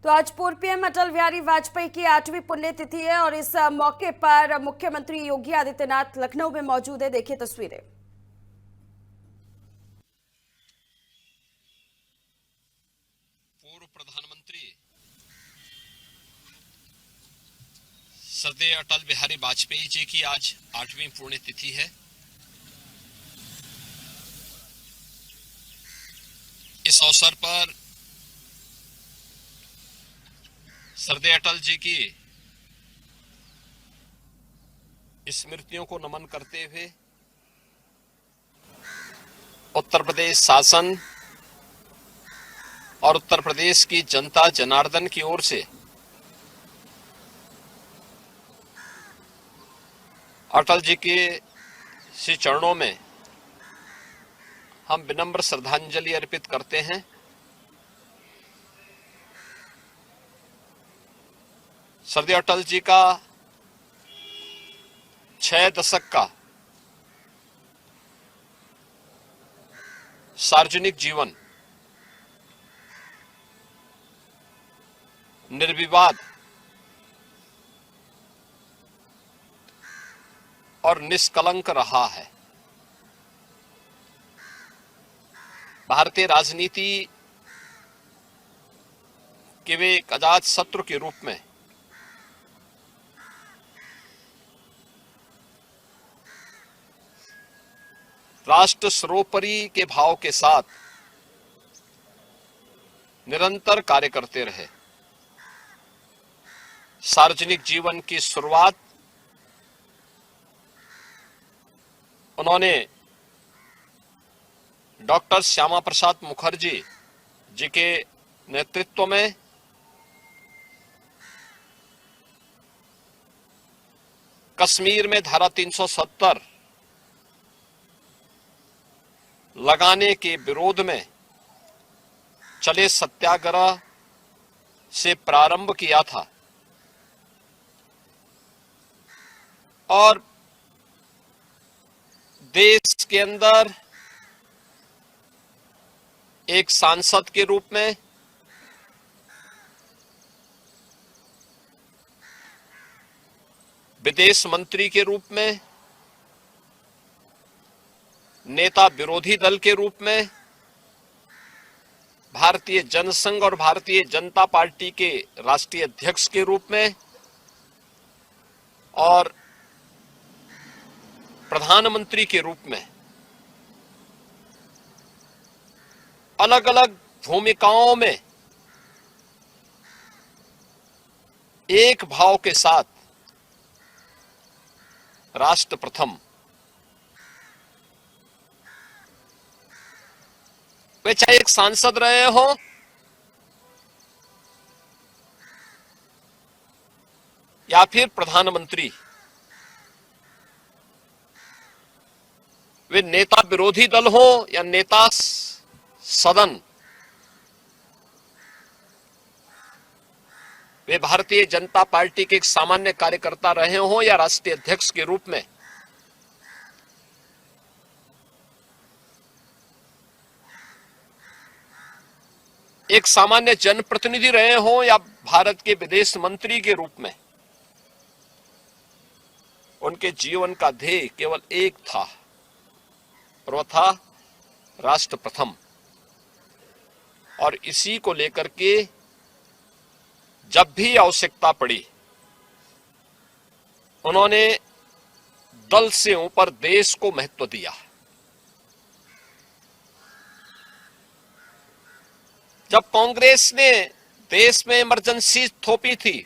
तो आज पूर्व पीएम अटल बिहारी वाजपेयी की 8वीं पुण्यतिथि है और इस मौके पर मुख्यमंत्री योगी आदित्यनाथ लखनऊ में मौजूद है। देखिए तस्वीरें। पूर्व प्रधानमंत्री श्रद्धेय अटल बिहारी वाजपेयी जी की आज 8वीं पुण्यतिथि है। इस अवसर पर श्रद्धेय अटल जी की स्मृतियों को नमन करते हुए उत्तर प्रदेश शासन और उत्तर प्रदेश की जनता जनार्दन की ओर से अटल जी के श्री चरणों में हम विनम्र श्रद्धांजलि अर्पित करते हैं। श्रद्धेय अटल जी का 6 दशक का सार्वजनिक जीवन निर्विवाद और निष्कलंक रहा है। भारतीय राजनीति के वे एक अजात शत्रु के रूप में राष्ट्र सर्वोपरि के भाव के साथ निरंतर कार्य करते रहे। सार्वजनिक जीवन की शुरुआत उन्होंने डॉक्टर श्यामा प्रसाद मुखर्जी जी के नेतृत्व में कश्मीर में धारा 370 लगाने के विरोध में चले सत्याग्रह से प्रारंभ किया था और देश के अंदर एक सांसद के रूप में विदेश मंत्री के रूप में नेता विरोधी दल के रूप में भारतीय जनसंघ और भारतीय जनता पार्टी के राष्ट्रीय अध्यक्ष के रूप में और प्रधानमंत्री के रूप में अलग अलग भूमिकाओं में एक भाव के साथ राष्ट्र प्रथम, वे चाहे एक सांसद रहे हो या फिर प्रधानमंत्री, वे नेता विरोधी दल हो या नेता सदन, वे भारतीय जनता पार्टी के एक सामान्य कार्यकर्ता रहे हो या राष्ट्रीय अध्यक्ष के रूप में, एक सामान्य जनप्रतिनिधि रहे हो या भारत के विदेश मंत्री के रूप में, उनके जीवन का ध्येय केवल एक था और वह था राष्ट्र प्रथम। और इसी को लेकर के जब भी आवश्यकता पड़ी उन्होंने दल से ऊपर देश को महत्व दिया। जब कांग्रेस ने देश में इमरजेंसी थोपी थी,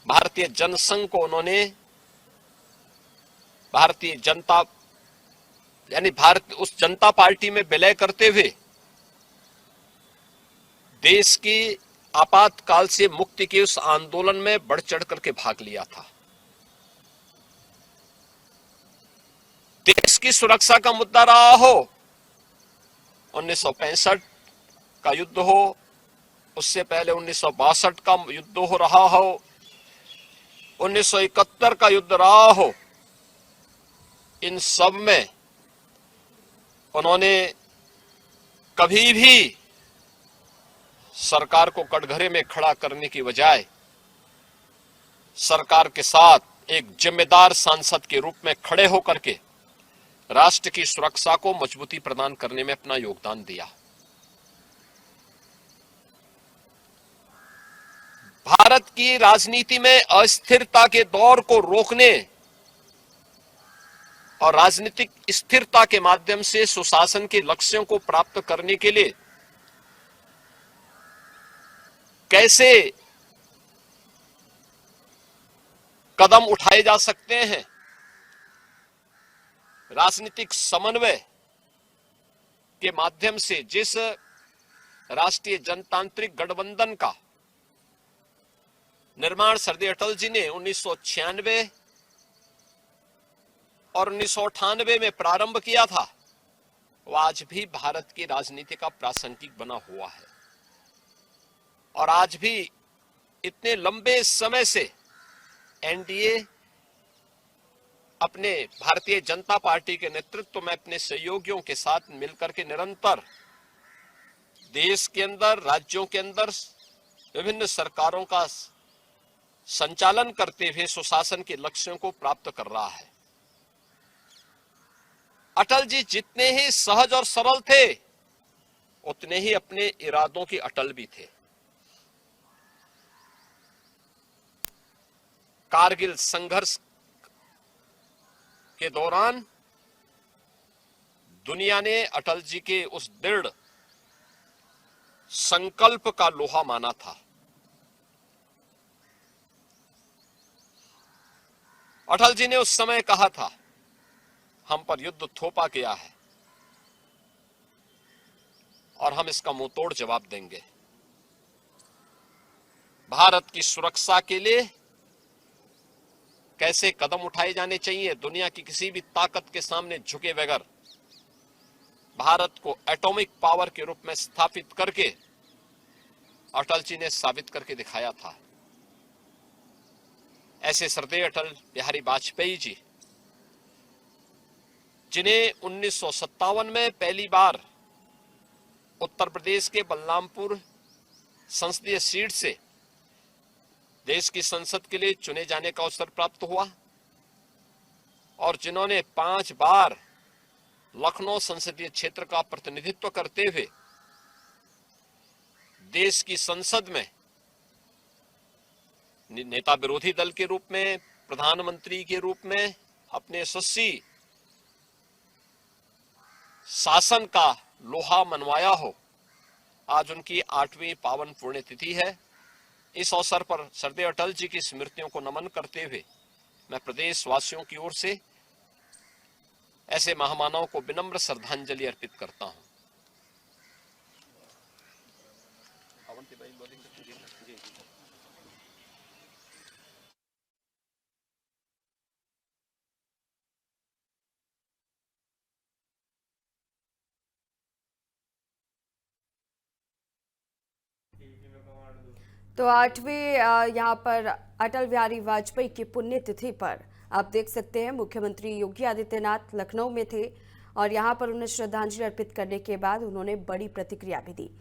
भारतीय जनसंघ को उन्होंने भारतीय जनता यानी भारत उस जनता पार्टी में विलय करते हुए देश की आपातकाल से मुक्ति के उस आंदोलन में बढ़ चढ़ करके भाग लिया था। देश की सुरक्षा का मुद्दा रहा हो, 1965 का युद्ध हो, उससे पहले 1962 का युद्ध हो रहा हो, 1971 का युद्ध रहा हो, इन सब में उन्होंने कभी भी सरकार को कटघरे में खड़ा करने की बजाय सरकार के साथ एक जिम्मेदार सांसद के रूप में खड़े होकर के राष्ट्र की सुरक्षा को मजबूती प्रदान करने में अपना योगदान दिया। भारत की राजनीति में अस्थिरता के दौर को रोकने और राजनीतिक स्थिरता के माध्यम से सुशासन के लक्ष्यों को प्राप्त करने के लिए कैसे कदम उठाए जा सकते हैं, राजनीतिक समन्वय के माध्यम से जिस राष्ट्रीय जनतांत्रिक गठबंधन का निर्माण श्रद्धेय अटल जी ने 1996 और 1998 में प्रारंभ किया था, वो आज भी भारत की राजनीति का प्रासंगिक बना हुआ है। और आज भी इतने लंबे समय से एनडीए अपने भारतीय जनता पार्टी के नेतृत्व में अपने सहयोगियों के साथ मिलकर के निरंतर देश के अंदर, राज्यों के अंदर विभिन्न सरकारों का संचालन करते हुए सुशासन के लक्ष्यों को प्राप्त कर रहा है। अटल जी जितने ही सहज और सरल थे, उतने ही अपने इरादों की अटल भी थे। कारगिल संघर्ष के दौरान दुनिया ने अटल जी के उस दृढ़ संकल्प का लोहा माना था। अटल जी ने उस समय कहा था, हम पर युद्ध थोपा गया है और हम इसका मुंहतोड़ जवाब देंगे। भारत की सुरक्षा के लिए कैसे कदम उठाए जाने चाहिए, दुनिया की किसी भी ताकत के सामने झुके बगैर भारत को एटॉमिक पावर के रूप में स्थापित करके अटल जी ने साबित करके दिखाया था। ऐसे श्रद्धेय अटल बिहारी वाजपेयी जी, जिन्हें 1957 में पहली बार उत्तर प्रदेश के बलरामपुर संसदीय सीट से देश की संसद के लिए चुने जाने का अवसर प्राप्त हुआ और जिन्होंने 5 बार लखनऊ संसदीय क्षेत्र का प्रतिनिधित्व करते हुए देश की संसद में नेता विरोधी दल के रूप में, प्रधानमंत्री के रूप में अपने यशस्वी शासन का लोहा मनवाया हो, आज उनकी 8वीं पावन पुण्यतिथि है। इस अवसर पर श्रद्धेय अटल जी की स्मृतियों को नमन करते हुए मैं प्रदेश वासियों की ओर से ऐसे महामानव को विनम्र श्रद्धांजलि अर्पित करता हूं। तो 8वीं यहाँ पर अटल बिहारी वाजपेयी की पुण्यतिथि पर आप देख सकते हैं मुख्यमंत्री योगी आदित्यनाथ लखनऊ में थे और यहाँ पर उन्हें श्रद्धांजलि अर्पित करने के बाद उन्होंने बड़ी प्रतिक्रिया भी दी।